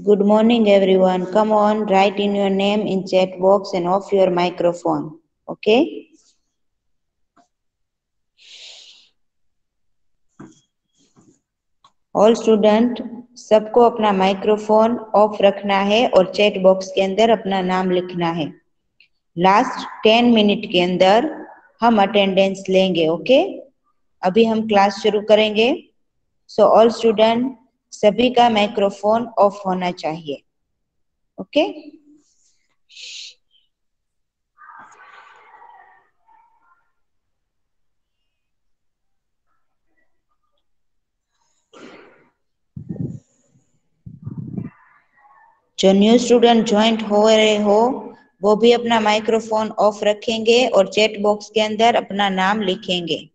Good morning, everyone. Come on, write in your name in chat box and off your microphone. Okay? All student सबको अपना microphone of रखना है और chat box के अंदर अपना नाम लिखना है। लास्ट 10 मिनट के अंदर हम अटेंडेंस लेंगे। ओके? अभी हम क्लास शुरू करेंगे। सो ऑल स्टूडेंट सभी का माइक्रोफोन ऑफ होना चाहिए। ओके? जो न्यू स्टूडेंट ज्वाइन हो रहे हो वो भी अपना माइक्रोफोन ऑफ रखेंगे और चैट बॉक्स के अंदर अपना नाम लिखेंगे।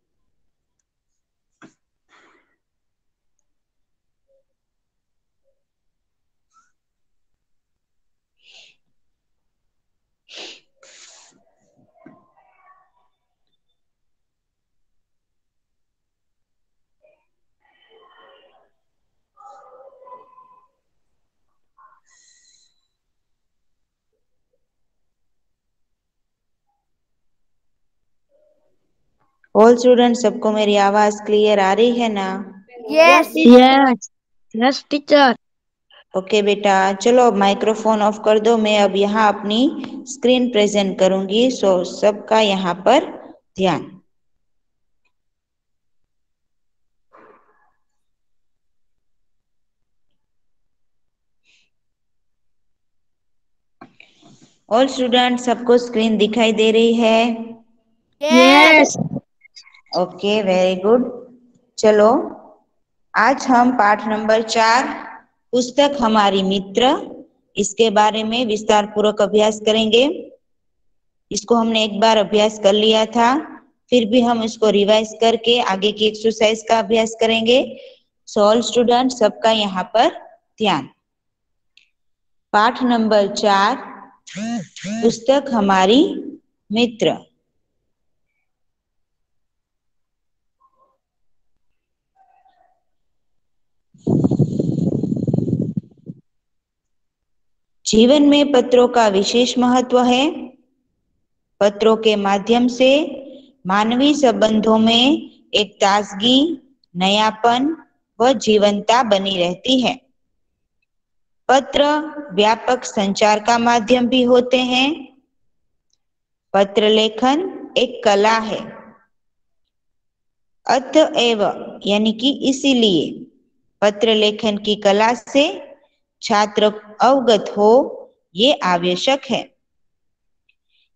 ऑल स्टूडेंट सबको मेरी आवाज क्लियर आ रही है ना? Yes. Yes teacher. ओके बेटा, चलो अब माइक्रोफोन ऑफ कर दो। मैं अब यहाँ अपनी स्क्रीन प्रेजेंट करूंगी। सो सबका यहाँ पर ध्यान। ऑल स्टूडेंट सबको स्क्रीन दिखाई दे रही है? Yes. Okay, very good. चलो आज हम पाठ नंबर 4 पुस्तक हमारी मित्र इसके बारे में विस्तार पूर्वक अभ्यास करेंगे। इसको हमने एक बार अभ्यास कर लिया था, फिर भी हम इसको रिवाइज करके आगे की एक्सरसाइज का अभ्यास करेंगे। सो ऑल स्टूडेंट सबका यहाँ पर ध्यान। पाठ नंबर 4 पुस्तक हमारी मित्र। जीवन में पत्रों का विशेष महत्व है। पत्रों के माध्यम से मानवीय संबंधों में एक ताजगी, नयापन व जीवंतता बनी रहती है। पत्र व्यापक संचार का माध्यम भी होते हैं। पत्र लेखन एक कला है। अतएव यानी कि इसीलिए पत्र लेखन की कला से छात्र अवगत हो ये आवश्यक है।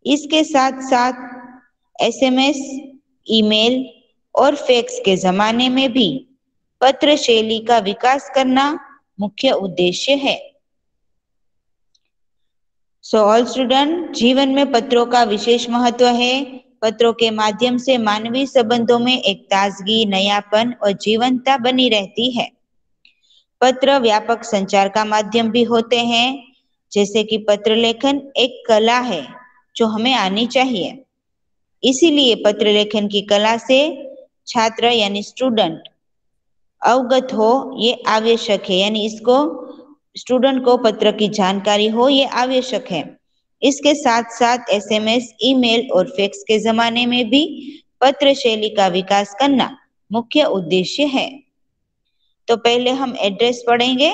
इसके साथ साथ एसएमएस, ईमेल और फैक्स के जमाने में भी पत्र शैली का विकास करना मुख्य उद्देश्य है। सो ऑल स्टूडेंट, जीवन में पत्रों का विशेष महत्व है। पत्रों के माध्यम से मानवीय संबंधों में एक ताजगी, नयापन और जीवंतता बनी रहती है। पत्र व्यापक संचार का माध्यम भी होते हैं। जैसे कि पत्र लेखन एक कला है जो हमें आनी चाहिए। इसीलिए पत्र लेखन की कला से छात्र यानी स्टूडेंट अवगत हो ये आवश्यक है, यानी इसको स्टूडेंट को पत्र की जानकारी हो ये आवश्यक है। इसके साथ साथ एसएमएस, ईमेल और फैक्स के जमाने में भी पत्र शैली का विकास करना मुख्य उद्देश्य है। तो पहले हम एड्रेस पढ़ेंगे।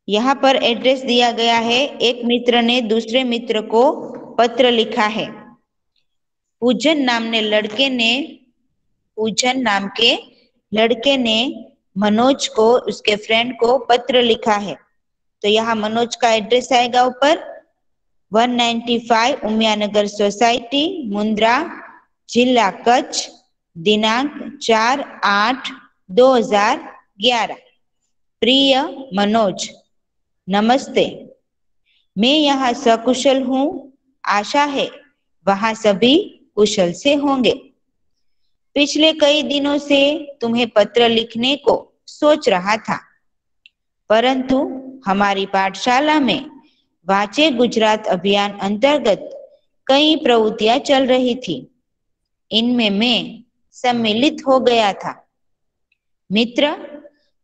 यहाँ पर एड्रेस दिया गया है। एक मित्र ने दूसरे मित्र को पत्र लिखा है। पूजन नाम के लड़के ने मनोज को, उसके फ्रेंड को पत्र लिखा है। तो यहाँ मनोज का एड्रेस आएगा ऊपर, 195 उमियानगर सोसाइटी, मुंद्रा, जिला कच्छ, दिनांक 4/8/2011। प्रिय मनोज, नमस्ते। मैं यहाँ सकुशल हूँ। आशा है वहां सभी कुशल से होंगे। पिछले कई दिनों से तुम्हें पत्र लिखने को सोच रहा था, परंतु हमारी पाठशाला में वांचे गुजरात अभियान अंतर्गत कई प्रवृत्तियां चल रही थी। इनमें मैं सम्मिलित हो गया था। मित्र,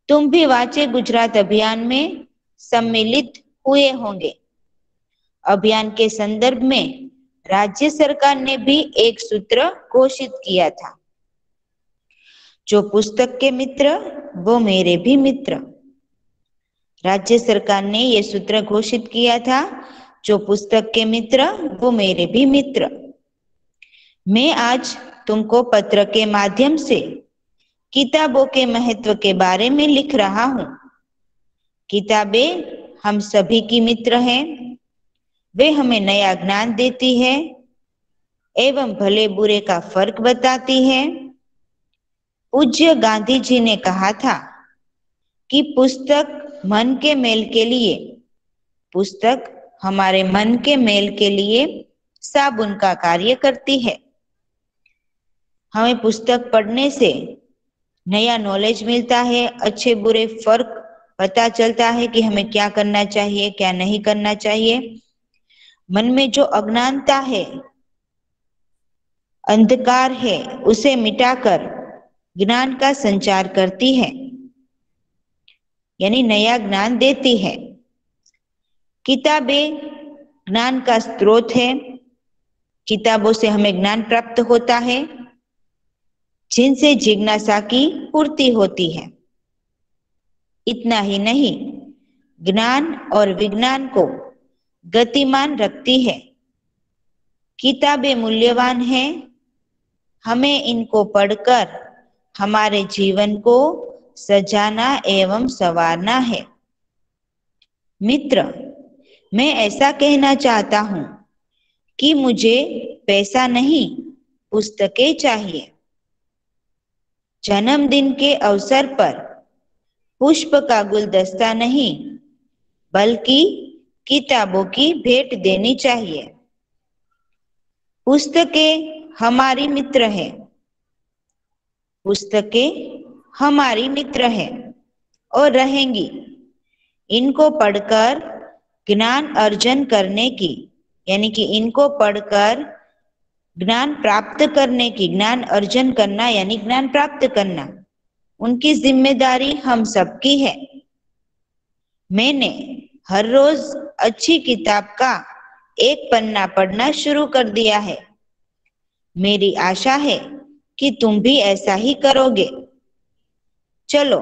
तुम भी वांचे गुजरात अभियान में सम्मिलित हुए होंगे। अभियान के संदर्भ में राज्य सरकार ने भी एक सूत्र घोषित किया था, जो पुस्तक के मित्र वो मेरे भी मित्र। राज्य सरकार ने यह सूत्र घोषित किया था, जो पुस्तक के मित्र वो मेरे भी मित्र। मैं आज तुमको पत्र के माध्यम से किताबों के महत्व के बारे में लिख रहा हूं। किताबें हम सभी की मित्र हैं। वे हमें नया ज्ञान देती है एवं भले बुरे का फर्क बताती है। पूज्य गांधी जी ने कहा था कि पुस्तक मन के मेल के लिए, पुस्तक हमारे मन के मेल के लिए साबुन का कार्य करती है। हमें पुस्तक पढ़ने से नया नॉलेज मिलता है, अच्छे बुरे फर्क पता चलता है कि हमें क्या करना चाहिए, क्या नहीं करना चाहिए। मन में जो अज्ञानता है, अंधकार है, उसे मिटाकर ज्ञान का संचार करती है, यानी नया ज्ञान देती है। किताबें ज्ञान का स्रोत है। किताबों से हमें ज्ञान प्राप्त होता है, जिनसे जिज्ञासा की पूर्ति होती है। इतना ही नहीं, ज्ञान और विज्ञान को गतिमान रखती है। किताबें मूल्यवान हैं। हमें इनको पढ़कर हमारे जीवन को सजाना एवं संवारना है। मित्र, मैं ऐसा कहना चाहता हूं कि मुझे पैसा नहीं, पुस्तकें चाहिए। जन्मदिन के अवसर पर पुष्प का गुलदस्ता नहीं, बल्कि किताबों की भेंट देनी चाहिए। पुस्तकें हमारी मित्र है। पुस्तकें हमारी मित्र है और रहेंगी। इनको पढ़कर ज्ञान अर्जन करने की, यानी कि इनको पढ़कर ज्ञान प्राप्त करने की, ज्ञान अर्जन करना यानी ज्ञान प्राप्त करना, उनकी जिम्मेदारी हम सबकी है। मैंने हर रोज अच्छी किताब का एक पन्ना पढ़ना शुरू कर दिया है। मेरी आशा है कि तुम भी ऐसा ही करोगे। चलो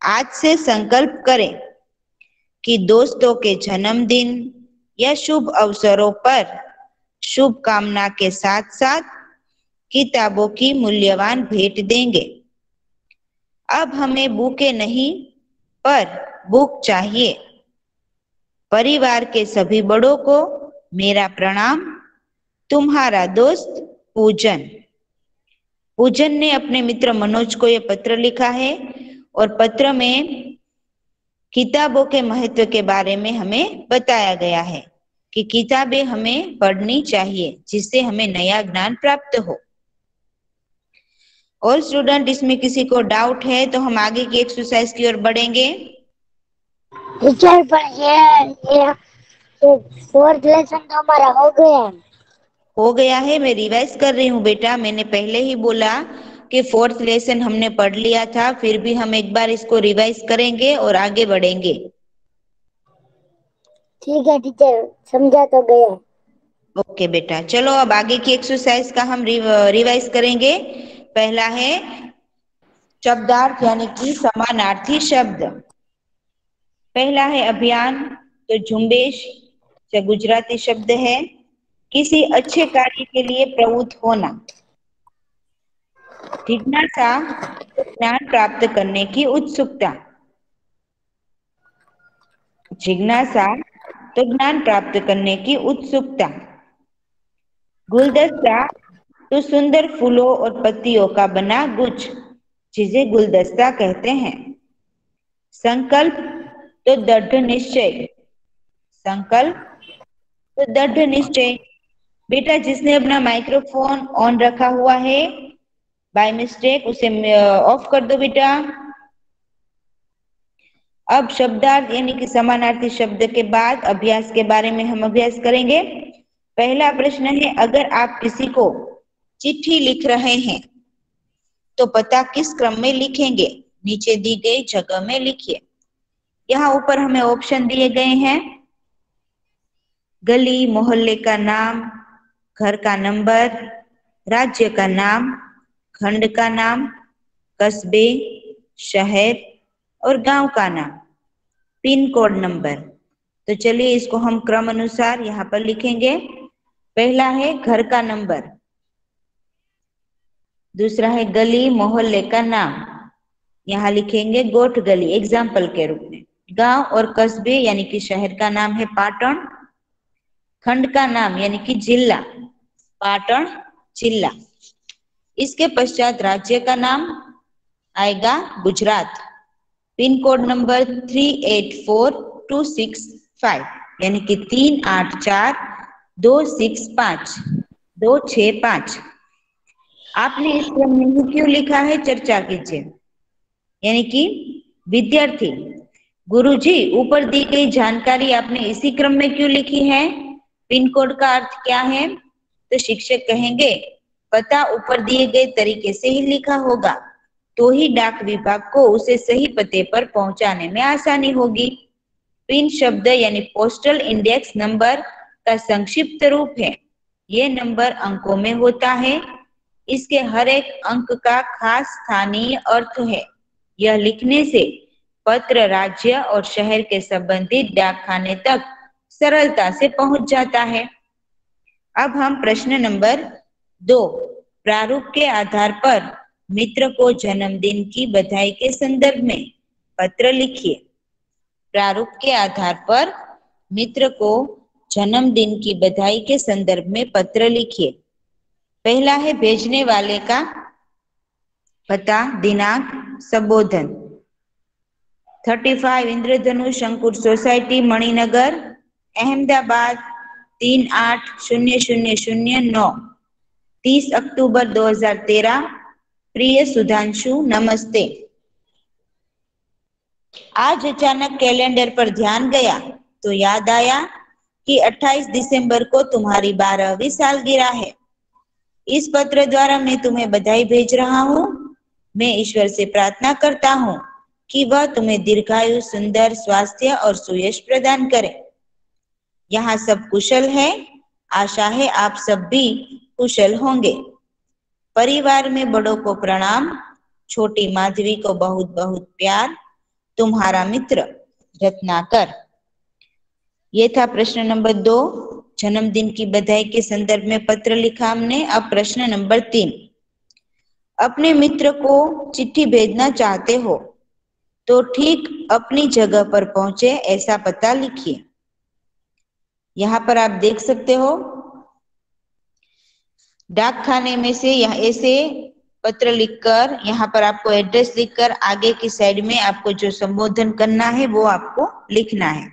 आज से संकल्प करें कि दोस्तों के जन्मदिन या शुभ अवसरों पर शुभकामना के साथ साथ किताबों की मूल्यवान भेंट देंगे। अब हमें बुके नहीं पर बुक चाहिए। परिवार के सभी बड़ों को मेरा प्रणाम। तुम्हारा दोस्त पूजन। पूजन ने अपने मित्र मनोज को यह पत्र लिखा है और पत्र में किताबों के महत्व के बारे में हमें बताया गया है कि किताबें हमें पढ़नी चाहिए, जिससे हमें नया ज्ञान प्राप्त हो। और स्टूडेंट, इसमें किसी को डाउट है तो हम आगे की एक्सरसाइज की ओर बढ़ेंगे। टीचर, पर ये फोर्थ लेसन तो हमारा हो गया है। मैं रिवाइज कर रही हूँ बेटा। मैंने पहले ही बोला कि फोर्थ लेसन हमने पढ़ लिया था, फिर भी हम एक बार इसको रिवाइज करेंगे और आगे बढ़ेंगे। ठीक है टीचर, समझा तो गया। ओके बेटा, चलो अब आगे की एक्सरसाइज का हम रिवाइज करेंगे। पहला है शब्दार्थ यानी कि समानार्थी शब्द। पहला है अभियान, तो झुंबेश से गुजराती शब्द है। किसी अच्छे कार्य के लिए प्रवृत्त होना। जिज्ञासा, ज्ञान प्राप्त करने की उत्सुकता। जिज्ञासा तो ज्ञान प्राप्त करने की उत्सुकता। गुलदस्ता तो सुंदर फूलों और पत्तियों का बना गुच्छ, जिसे गुलदस्ता कहते हैं। संकल्प तो दृढ़ निश्चय। संकल्प तो दृढ़ निश्चय। बेटा, जिसने अपना माइक्रोफोन ऑन रखा हुआ है बाय मिस्टेक, उसे ऑफ कर दो बेटा। अब शब्दार्थ यानी कि समानार्थी शब्द के बाद अभ्यास के बारे में हम अभ्यास करेंगे। पहला प्रश्न है, अगर आप किसी को चिट्ठी लिख रहे हैं तो पता किस क्रम में लिखेंगे? नीचे दी गई जगह में लिखिए। यहाँ ऊपर हमें ऑप्शन दिए गए हैं, गली, मोहल्ले का नाम, घर का नंबर, राज्य का नाम, खंड का नाम, कस्बे, शहर और गांव का नाम, पिन कोड नंबर। तो चलिए इसको हम क्रम अनुसार यहाँ पर लिखेंगे। पहला है घर का नंबर, दूसरा है गली मोहल्ले का नाम, यहाँ लिखेंगे गोठ गली एग्जाम्पल के रूप में। गांव और कस्बे यानी कि शहर का नाम है पाटण, खंड का नाम यानी कि जिला, पाटण जिला। इसके पश्चात राज्य का नाम आएगा गुजरात, पिन कोड नंबर 384265 यानी कि 384265 आपने इस क्रम में क्यों लिखा है चर्चा कीजिए। यानी कि विद्यार्थी, गुरुजी ऊपर दी गई जानकारी आपने इसी क्रम में क्यों लिखी है, पिन कोड का अर्थ क्या है। तो शिक्षक कहेंगे पता ऊपर दिए गए तरीके से ही लिखा होगा तो ही डाक विभाग को उसे सही पते पर पहुंचाने में आसानी होगी। पिन शब्द यानी पोस्टल इंडेक्स नंबर का संक्षिप्त रूप है। ये नंबर अंकों में होता है। इसके हर एक अंक का खास स्थानीय अर्थ है। यह लिखने से पत्र राज्य और शहर के संबंधित डाकखाने तक सरलता से पहुंच जाता है। अब हम प्रश्न नंबर 2, प्रारूप के आधार पर मित्र को जन्मदिन की बधाई के संदर्भ में पत्र लिखिए। प्रारूप के आधार पर मित्र को जन्मदिन की बधाई के संदर्भ में पत्र लिखिए। पहला है भेजने वाले का पता, दिनांक, संबोधन। 35 इंद्रधनुष अंकुर सोसाइटी मणिनगर अहमदाबाद 380009 30 अक्टूबर 2013। प्रिय सुधांशु, नमस्ते। आज अचानक कैलेंडर पर ध्यान गया तो याद आया कि 28 दिसंबर को तुम्हारी 12वीं सालगिरह है। इस पत्र द्वारा मैं तुम्हें बधाई भेज रहा हूँ। मैं ईश्वर से प्रार्थना करता हूँ कि वह तुम्हें दीर्घायु, सुंदर स्वास्थ्य और सुयश प्रदान करे। यहाँ सब कुशल है। आशा है आप सब भी कुशल होंगे। परिवार में बड़ों को प्रणाम। छोटी माधवी को बहुत बहुत प्यार। तुम्हारा मित्र रत्नाकर। ये था प्रश्न नंबर 2, जन्मदिन की बधाई के संदर्भ में पत्र लिखा हमने। अब प्रश्न नंबर 3, अपने मित्र को चिट्ठी भेजना चाहते हो तो ठीक अपनी जगह पर पहुंचे ऐसा पता लिखिए। यहाँ पर आप देख सकते हो डाकखाने में से यहाँ ऐसे पत्र लिखकर यहाँ पर आपको एड्रेस लिखकर आगे की साइड में आपको जो संबोधन करना है वो आपको लिखना है।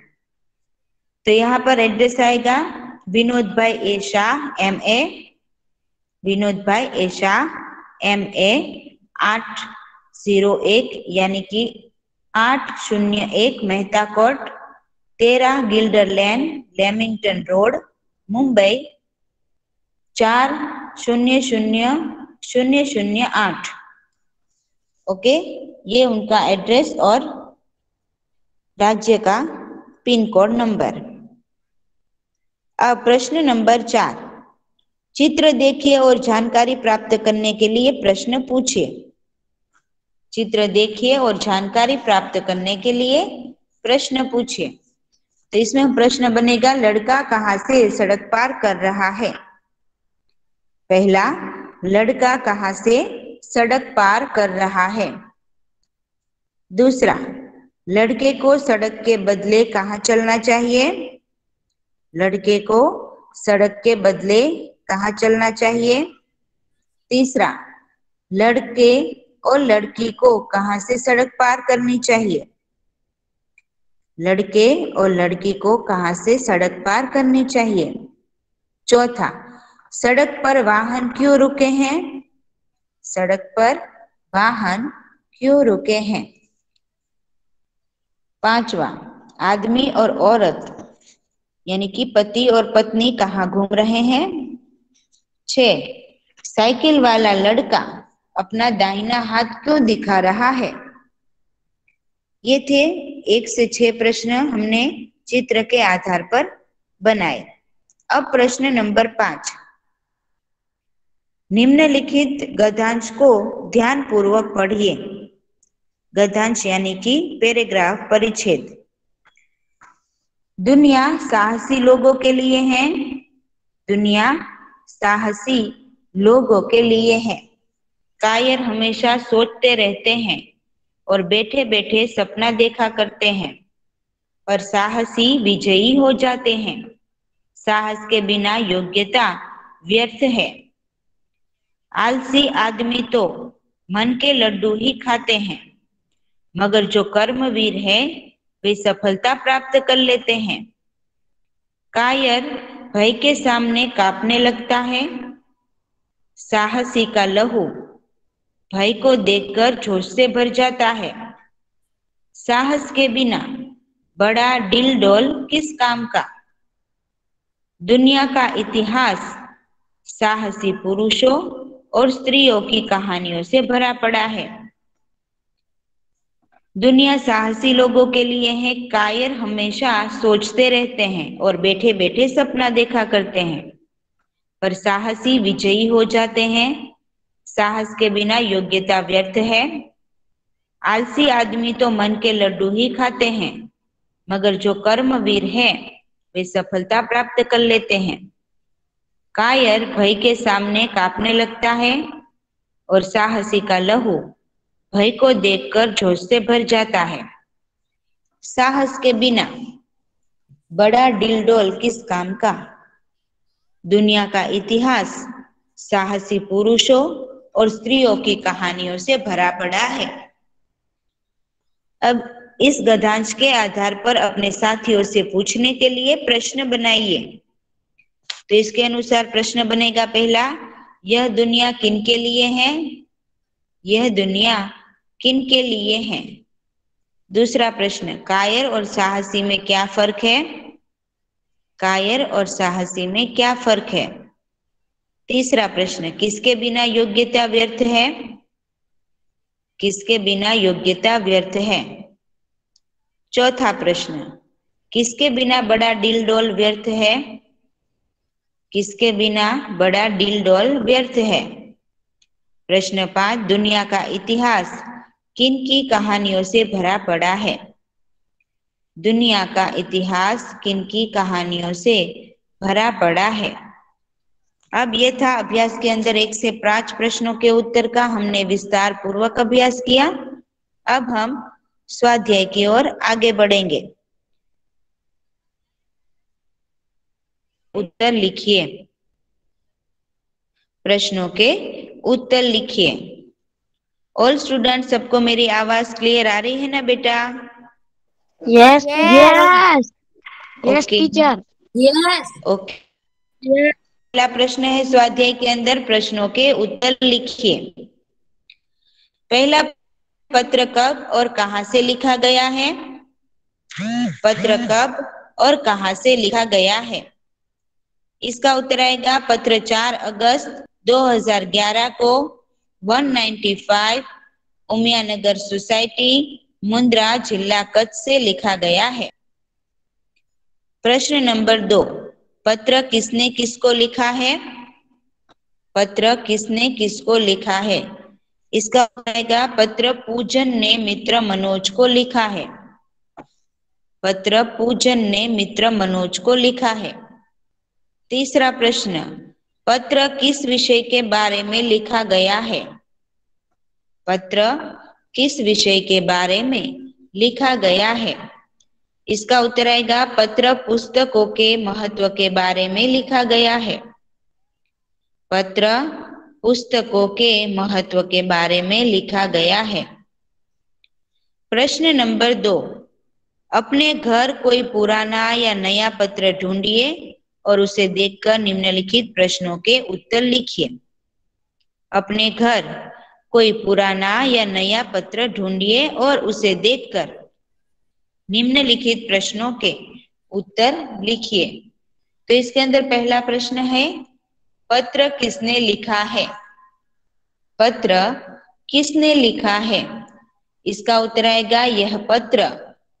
तो यहाँ पर एड्रेस आएगा विनोद भाई ए शाह MA, विनोद भाई ए शाह MA 801 यानी कि 801 मेहता कोर्ट 13 गिल्डर लेन लेमिंगटन रोड मुंबई 400008। ओके, ये उनका एड्रेस और राज्य का पिन कोड नंबर। अब प्रश्न नंबर 4, चित्र देखिए और जानकारी प्राप्त करने के लिए प्रश्न पूछिए। चित्र देखिए और जानकारी प्राप्त करने के लिए प्रश्न पूछिए। तो इसमें प्रश्न बनेगा लड़का कहाँ से सड़क पार कर रहा है। पहला, लड़का कहाँ से सड़क पार कर रहा है। दूसरा, लड़के को सड़क के बदले कहाँ चलना चाहिए। लड़के को सड़क के बदले कहाँ चलना चाहिए। तीसरा, लड़के और लड़की को कहाँ से सड़क पार करनी चाहिए। लड़के और लड़की को कहाँ से सड़क पार करनी चाहिए। चौथा, सड़क पर वाहन क्यों रुके हैं। सड़क पर वाहन क्यों रुके हैं। पांचवा, आदमी और औरत यानी कि पति और पत्नी कहाँ घूम रहे हैं। 6, साइकिल वाला लड़का अपना दाहिना हाथ क्यों दिखा रहा है। ये थे 1 से 6 प्रश्न हमने चित्र के आधार पर बनाए। अब प्रश्न नंबर 5, निम्नलिखित गद्यांश को ध्यान पूर्वक पढ़िए। गद्यांश यानी कि पैराग्राफ, परिच्छेद। दुनिया साहसी लोगों के लिए है। दुनिया साहसी लोगों के लिए है। कायर हमेशा सोचते रहते हैं और बैठे बैठे सपना देखा करते हैं, पर साहसी विजयी हो जाते हैं। साहस के बिना योग्यता व्यर्थ है। आलसी आदमी तो मन के लड्डू ही खाते हैं, मगर जो कर्मवीर है वे सफलता प्राप्त कर लेते हैं। कायर भय के सामने कांपने लगता है। साहसी का लहू भय को देखकर जोश से भर जाता है। साहस के बिना बड़ा डिल डोल किस काम का। दुनिया का इतिहास साहसी पुरुषों और स्त्रियों की कहानियों से भरा पड़ा है। दुनिया साहसी लोगों के लिए है। कायर हमेशा सोचते रहते हैं और बैठे बैठे सपना देखा करते हैं, पर साहसी विजयी हो जाते हैं। साहस के बिना योग्यता व्यर्थ है। आलसी आदमी तो मन के लड्डू ही खाते हैं, मगर जो कर्मवीर है वे सफलता प्राप्त कर लेते हैं। कायर भय के सामने कांपने लगता है और साहसी का लहू भय को देखकर जोश से भर जाता है। साहस के बिना बड़ा डिलडोल किस काम का। दुनिया का इतिहास साहसी पुरुषों और स्त्रियों की कहानियों से भरा पड़ा है। अब इस गद्यांश के आधार पर अपने साथियों से पूछने के लिए प्रश्न बनाइए। तो इसके अनुसार प्रश्न बनेगा पहला, यह दुनिया किन के लिए है। यह दुनिया किन के लिए है। दूसरा प्रश्न, कायर और साहसी में क्या फर्क है। कायर और साहसी में क्या फर्क है। तीसरा प्रश्न, किसके बिना योग्यता व्यर्थ है। किसके बिना योग्यता व्यर्थ है। चौथा प्रश्न, किसके बिना बड़ा डिल डोल व्यर्थ है। किसके बिना बड़ा डिल डोल व्यर्थ है। प्रश्न 5, दुनिया का इतिहास किन की कहानियों से भरा पड़ा है। दुनिया का इतिहास किन की कहानियों से भरा पड़ा है। अब यह था अभ्यास के अंदर 1 से 5 प्रश्नों के उत्तर का हमने विस्तार पूर्वक अभ्यास किया। अब हम स्वाध्याय की ओर आगे बढ़ेंगे। उत्तर लिखिए। प्रश्नों के उत्तर लिखिए। ऑल स्टूडेंट, सबको मेरी आवाज क्लियर आ रही है ना बेटा। Yes yes yes teacher. Yes okay. पहला प्रश्न है स्वाध्याय के अंदर प्रश्नों के उत्तर लिखिए। पहला, पत्र कब और कहां से लिखा गया है। पत्र कब और कहां से लिखा गया है। इसका उत्तर आएगा, पत्र 4 अगस्त 2011 को 195 उमियानगर सोसाइटी, मुंद्रा, जिला कच्छ से लिखा गया है। प्रश्न नंबर 2, पत्र किसने किसको लिखा है। पत्र किसने किसको लिखा है। इसका उत्तर आएगा, पत्र पूजन ने मित्र मनोज को लिखा है। पत्र पूजन ने मित्र मनोज को लिखा है। तीसरा प्रश्न, पत्र किस विषय के बारे में लिखा गया है। पत्र किस विषय के बारे में लिखा गया है। इसका उत्तर आएगा, पत्र पुस्तकों के महत्व के बारे में लिखा गया है। पत्र पुस्तकों के महत्व के बारे में लिखा गया है। प्रश्न नंबर 2, अपने घर कोई पुराना या नया पत्र ढूंढिए और उसे देखकर निम्नलिखित प्रश्नों के उत्तर लिखिए। अपने घर कोई पुराना या नया पत्र ढूंढिए और उसे देखकर निम्नलिखित प्रश्नों के उत्तर लिखिए। तो इसके अंदर पहला प्रश्न है, पत्र किसने लिखा है। पत्र किसने लिखा है। इसका उत्तर आएगा यह पत्र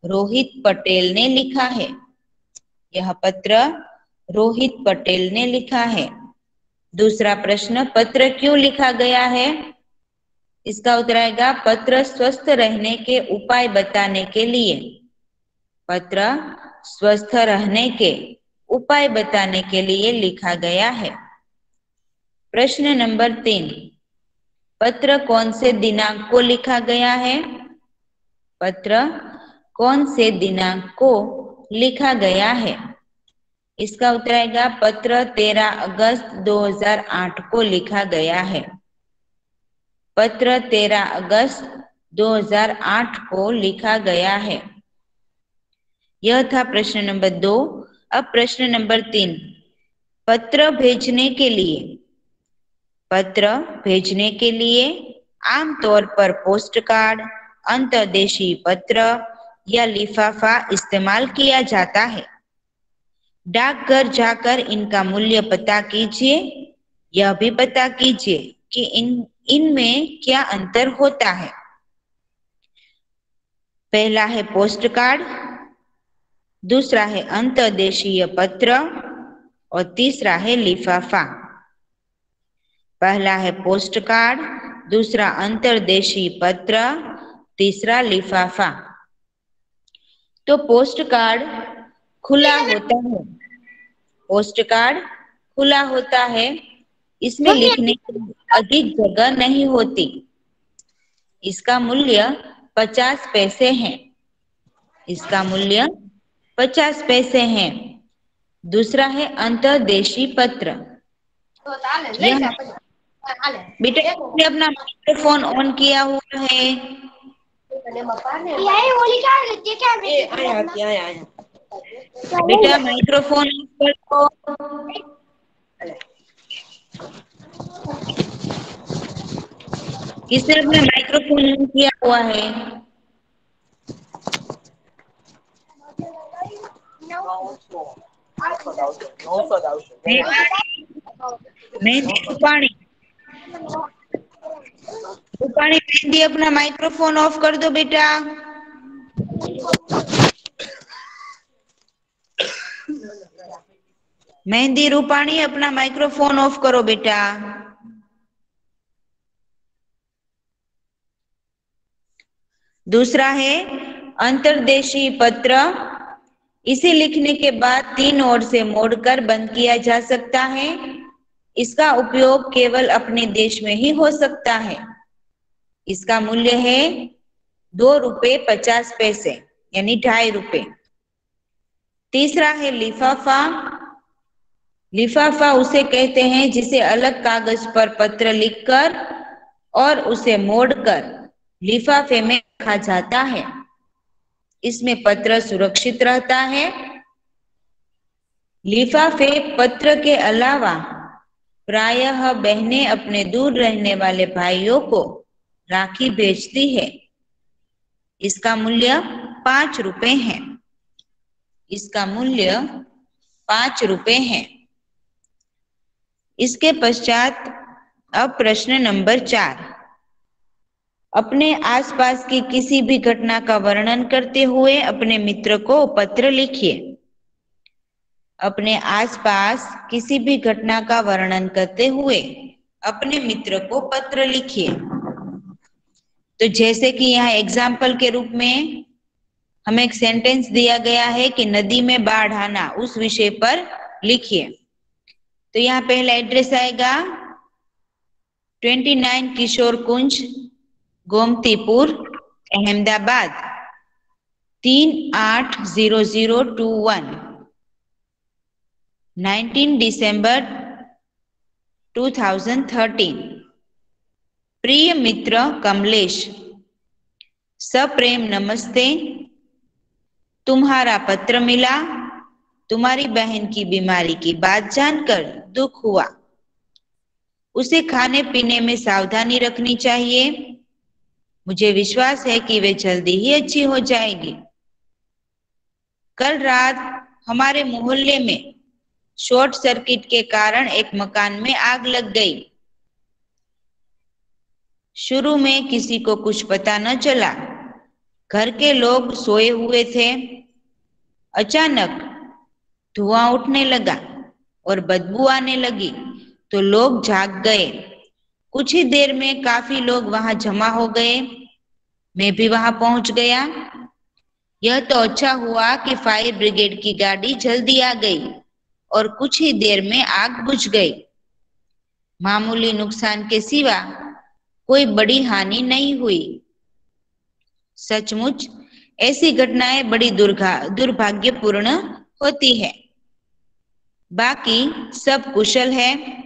रोहित पटेल ने लिखा है। यह पत्र रोहित पटेल ने लिखा है। दूसरा प्रश्न, पत्र क्यों लिखा गया है? इसका उत्तर आएगा पत्र स्वस्थ रहने के उपाय बताने के लिए। पत्र स्वस्थ रहने के उपाय बताने के लिए लिखा गया है। प्रश्न नंबर 3, पत्र कौन से दिनांक को लिखा गया है? पत्र कौन से दिनांक को लिखा गया है? इसका उत्तर आएगा पत्र 13 अगस्त 2008 को लिखा गया है। पत्र 13 अगस्त 2008 को लिखा गया है। यह था प्रश्न नंबर 2। अब प्रश्न नंबर 3, पत्र भेजने के लिए आमतौर पर पोस्ट कार्ड, अंतर्देशीय पत्र या लिफाफा इस्तेमाल किया जाता है। डाकघर जाकर इनका मूल्य पता कीजिए। यह भी पता कीजिए कि इनमें क्या अंतर होता है। पहला है पोस्ट कार्ड, दूसरा है अंतर्देशीय पत्र और तीसरा है लिफाफा। पहला है पोस्ट कार्ड, दूसरा अंतर्देशीय पत्र, तीसरा लिफाफा। तो पोस्ट कार्ड खुला होता है। पोस्ट कार्ड खुला होता है। इसमें लिखने की अधिक जगह नहीं होती। इसका मूल्य 50 पैसे है। इसका मूल्य 50 पैसे है। दूसरा है अंतर्देशीय पत्र। बेटा आपने अपना माइक्रोफोन ऑन किया हुआ है? बेटा माइक्रोफोन ऑन कर दो। किसने अपना माइक्रोफोन ऑन किया हुआ है? मेहंदी रूपाणी मेहंदी अपना माइक्रोफोन ऑफ कर दो बेटा। मेहंदी रूपाणी अपना माइक्रोफोन ऑफ करो बेटा। दूसरा है अंतर्देशीय पत्र। इसे लिखने के बाद 3 ओर से मोड़कर बंद किया जा सकता है। इसका उपयोग केवल अपने देश में ही हो सकता है। इसका मूल्य है 2 रुपये 50 पैसे यानी 2.5 रुपये। तीसरा है लिफाफा। लिफाफा उसे कहते हैं जिसे अलग कागज पर पत्र लिखकर और उसे मोड़कर लिफाफे में रखा जाता है। इसमें पत्र सुरक्षित रहता है। लिफाफे पत्र के अलावा प्रायः बहनें अपने दूर रहने वाले भाइयों को राखी भेजती है। इसका मूल्य 5 रुपए है। इसका मूल्य 5 रुपए है। इसके पश्चात अब प्रश्न नंबर 4, अपने आसपास की किसी भी घटना का वर्णन करते हुए अपने मित्र को पत्र लिखिए। अपने आसपास किसी भी घटना का वर्णन करते हुए अपने मित्र को पत्र लिखिए। तो जैसे कि यहाँ एग्जाम्पल के रूप में हमें एक सेंटेंस दिया गया है कि नदी में बाढ़ आना, उस विषय पर लिखिए। तो यहाँ पहला एड्रेस आएगा 29 किशोर कुंज, गोमतीपुर, अहमदाबाद 380021, 19 दिसंबर 2013। प्रिय मित्र कमलेश, सप्रेम नमस्ते। तुम्हारा पत्र मिला। तुम्हारी बहन की बीमारी की बात जानकर दुख हुआ। उसे खाने पीने में सावधानी रखनी चाहिए। मुझे विश्वास है कि वे जल्दी ही अच्छी हो जाएगी। कल रात हमारे मोहल्ले में शॉर्ट सर्किट के कारण एक मकान में आग लग गई। शुरू में किसी को कुछ पता न चला, घर के लोग सोए हुए थे। अचानक धुआं उठने लगा और बदबू आने लगी तो लोग जाग गए। कुछ ही देर में काफी लोग वहां जमा हो गए। मैं भी वहां पहुंच गया। यह तो अच्छा हुआ कि फायर ब्रिगेड की गाड़ी जल्दी आ गई और कुछ ही देर में आग बुझ गई। मामूली नुकसान के सिवा कोई बड़ी हानि नहीं हुई। सचमुच ऐसी घटनाएं बड़ी दुर्भाग्यपूर्ण होती है। बाकी सब कुशल है।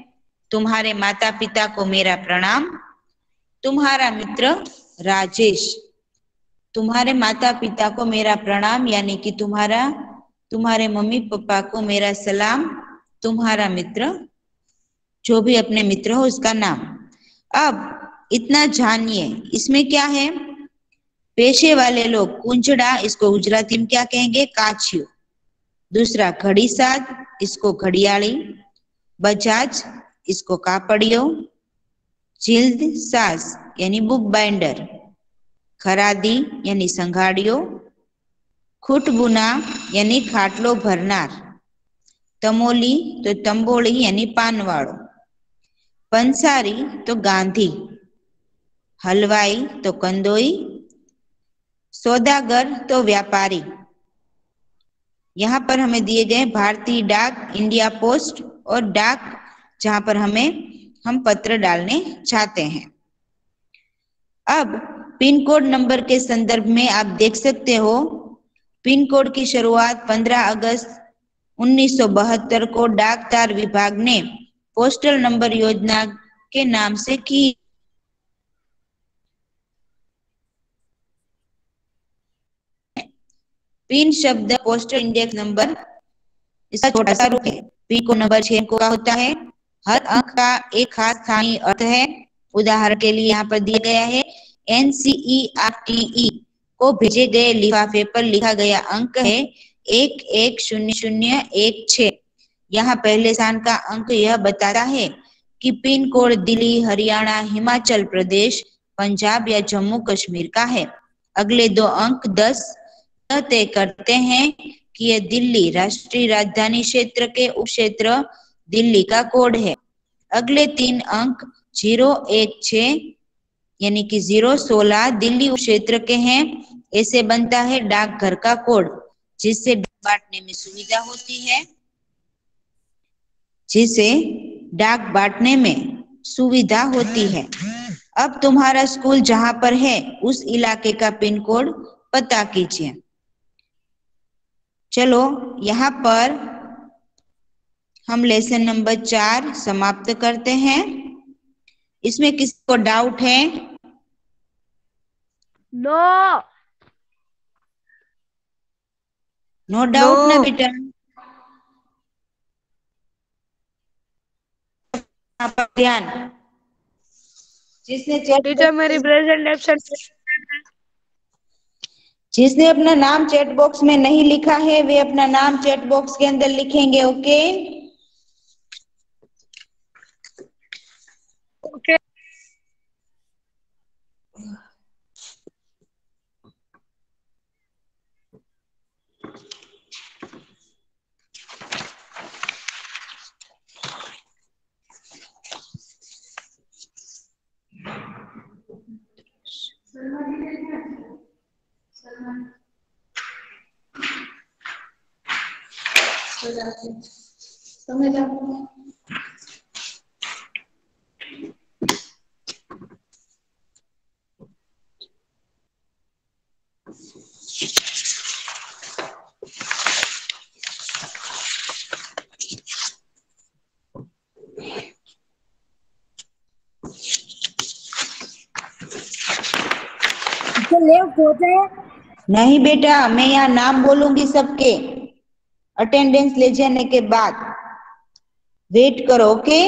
तुम्हारे माता पिता को मेरा प्रणाम। तुम्हारा मित्र राजेश। तुम्हारे माता पिता को मेरा प्रणाम यानी कि तुम्हारे मम्मी पापा को मेरा सलाम। तुम्हारा मित्र, जो भी अपने मित्र हो उसका नाम। अब इतना जानिए इसमें क्या है। पेशे वाले लोग कुंजड़ा, इसको गुजराती में क्या कहेंगे, काछियो। दूसरा घड़ी साज, इसको घड़ियाली। बजाज, इसको कापड़ियो। जिल्द साज यानी बुक बाइंडर। खरादी यानी संघाड़ियो। खुटबुना यानी खाटलो भरनार। तमोली तो तंबोली यानी पानवाड़ो। पंसारी तो गांधी। हलवाई तो कंदोई। सौदागर तो व्यापारी। यहाँ पर हमें दिए गए भारतीय डाक, इंडिया पोस्ट और डाक, जहां पर हम पत्र डालने चाहते हैं। अब पिन कोड नंबर के संदर्भ में आप देख सकते हो, पिन कोड की शुरुआत 15 अगस्त 1972 को डाकतार विभाग ने पोस्टल नंबर योजना के नाम से की। पिन शब्द पोस्टल इंडेक्स नंबर, इसका छोटा सा रूप है। पिन कोड नंबर 6 अंकों का होता है। हर अंक का एक खास स्थानीय अर्थ है। उदाहरण के लिए यहाँ पर दिया गया है, NCERTE को भेजे गए लिफाफे पर लिखा गया अंक है 110016। यहाँ पहले स्थान का अंक यह बताता है कि पिन कोड दिल्ली, हरियाणा, हिमाचल प्रदेश, पंजाब या जम्मू कश्मीर का है। अगले दो अंक 10 तय करते हैं कि यह दिल्ली राष्ट्रीय राजधानी क्षेत्र के उप क्षेत्र दिल्ली का कोड है। अगले तीन अंक 016 यानी कि 016 दिल्ली उप क्षेत्र के हैं। ऐसे बनता है डाकघर का कोड, जिससे बांटने में सुविधा होती है। जिसे डाक बांटने में सुविधा होती है। अब तुम्हारा स्कूल जहां पर है उस इलाके का पिन कोड पता कीजिए। चलो यहाँ पर हम लेसन नंबर 4 समाप्त करते हैं। इसमें किसी को डाउट है? नो नो डाउट ना बेटा। यहाँ पर ध्यान, जिसने चैट टीचर मेरी प्रेजेंटेशन जिसने अपना नाम चैट बॉक्स में नहीं लिखा है वे अपना नाम चैट बॉक्स के अंदर लिखेंगे। Okay okay. लेफ्ट होता है। नहीं बेटा, मैं यहाँ नाम बोलूंगी सबके, अटेंडेंस ले जाने के बाद। वेट करो। ओके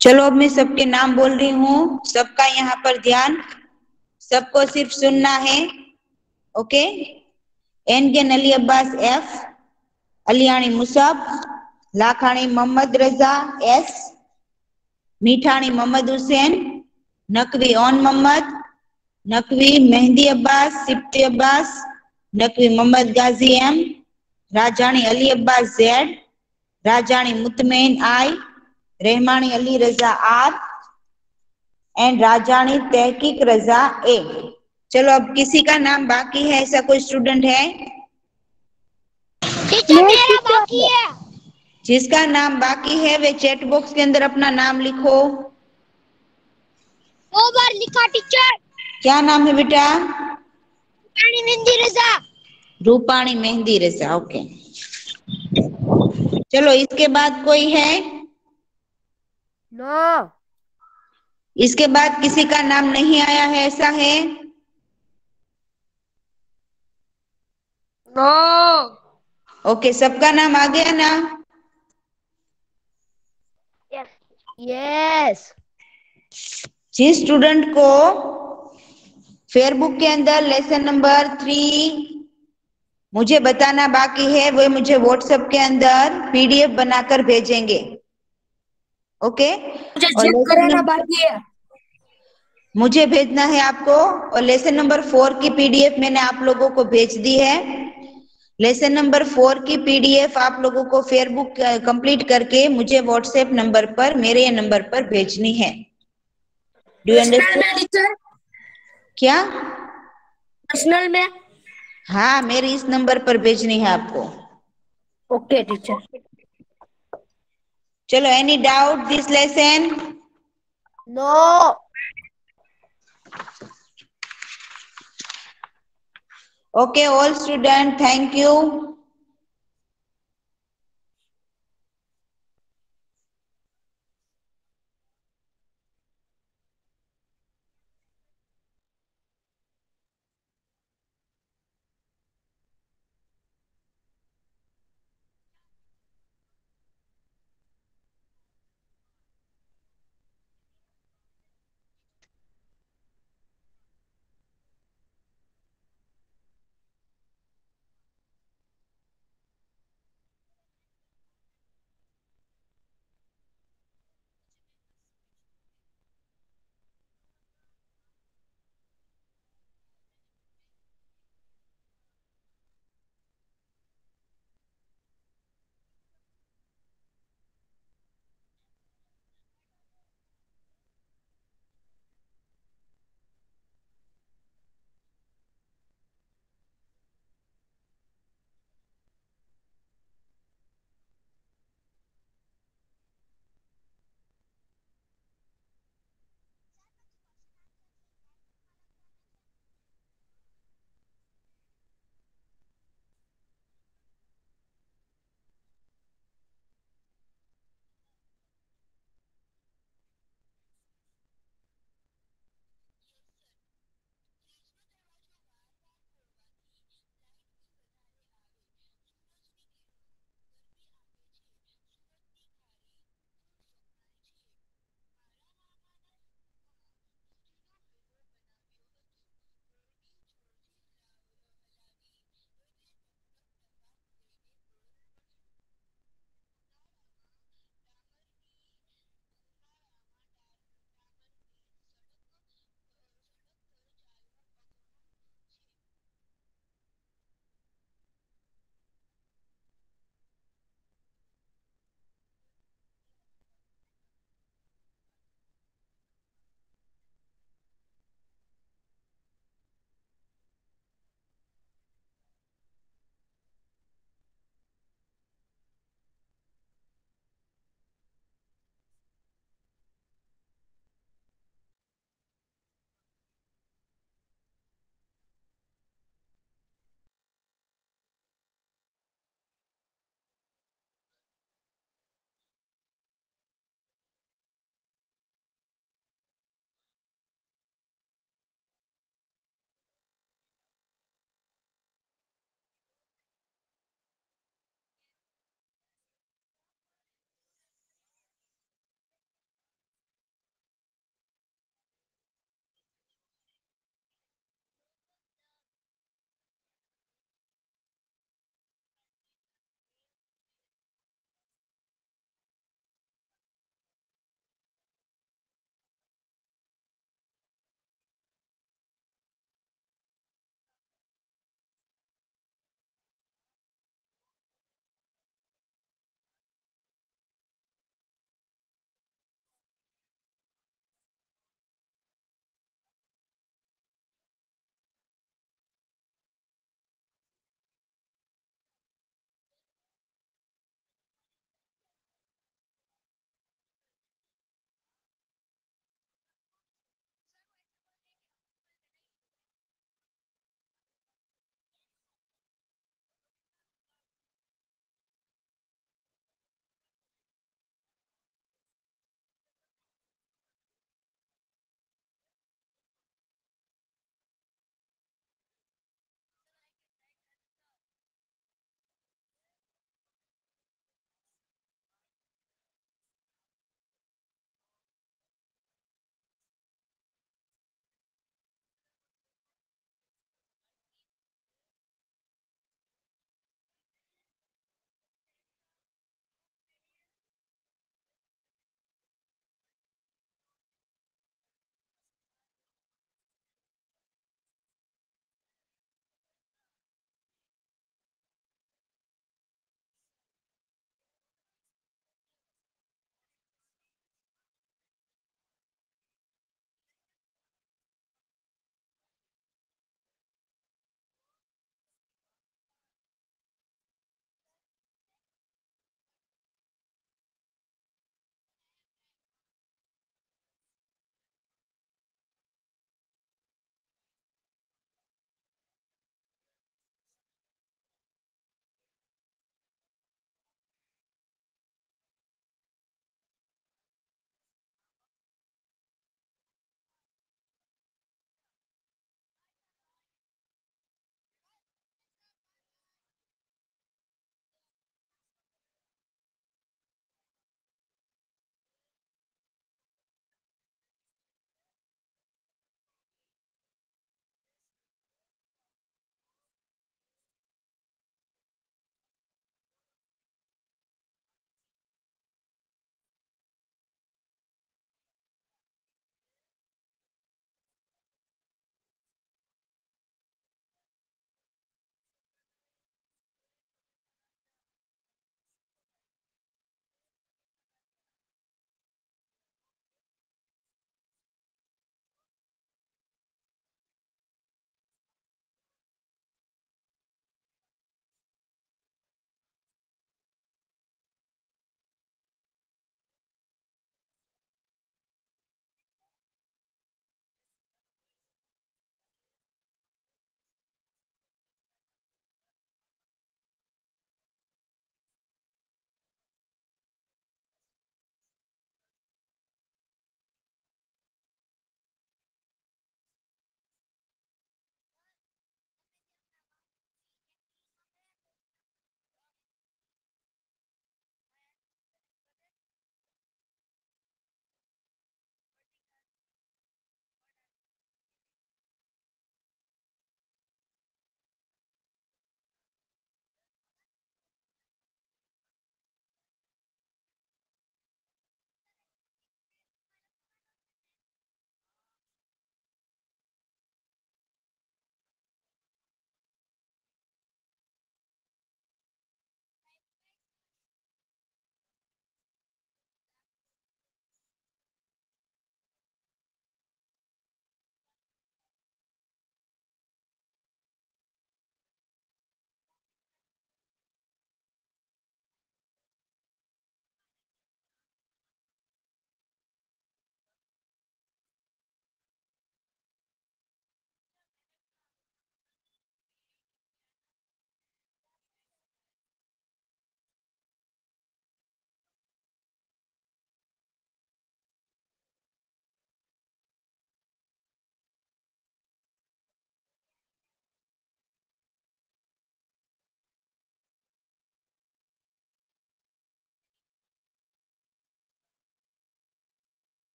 चलो अब मैं सबके नाम बोल रही हूँ, सबका यहाँ पर ध्यान, सबको सिर्फ सुनना है। Okay. N K Ali Abbas F, Aliyani Musab, Lakhani Mohammad Raza S, Mithani Mohammad Hussain, Naqvi Aun Mohammad, Naqvi Mehdi Abbas, Sibti Abbas, Naqvi Mohammad Ghazi M, Rajani Ali Abbas Z, Rajani Mutmain I, Rehmani Ali Raza R and Rajani Tehqeeq Raza ए। चलो अब किसी का नाम बाकी है, ऐसा कोई स्टूडेंट है? टीचर मेरा बाकी है। जिसका नाम बाकी है वे चैट बॉक्स के अंदर अपना नाम लिखो। 2 बार लिखा टीचर। क्या नाम है बेटा? रूपाणी मेहंदी रजा। रूपाणी मेहंदी रजा। ओके। चलो इसके बाद कोई है? नो। इसके बाद किसी का नाम नहीं आया है, ऐसा है? नो। ओके, सबका नाम आ गया ना? यस। जिस स्टूडेंट को फेयरबुक के अंदर लेसन नंबर 3 मुझे बताना बाकी है, वो मुझे व्हाट्सएप के अंदर पीडीएफ बनाकर भेजेंगे। ओके। मुझे और चेक कराना बाकी है। मुझे भेजना है आपको। और लेसन नंबर 4 की पीडीएफ मैंने आप लोगों को भेज दी है। लेसन नंबर 4 की पीडीएफ आप लोगों को फेयरबुक कंप्लीट करके मुझे व्हाट्सएप नंबर पर, मेरे नंबर पर भेजनी है। Do you understand? टीचर क्या? पर्सनल में? हाँ, मेरे इस नंबर पर भेजनी है आपको। Okay teacher. चलो, any doubt this lesson? No. Okay, all students, thank you.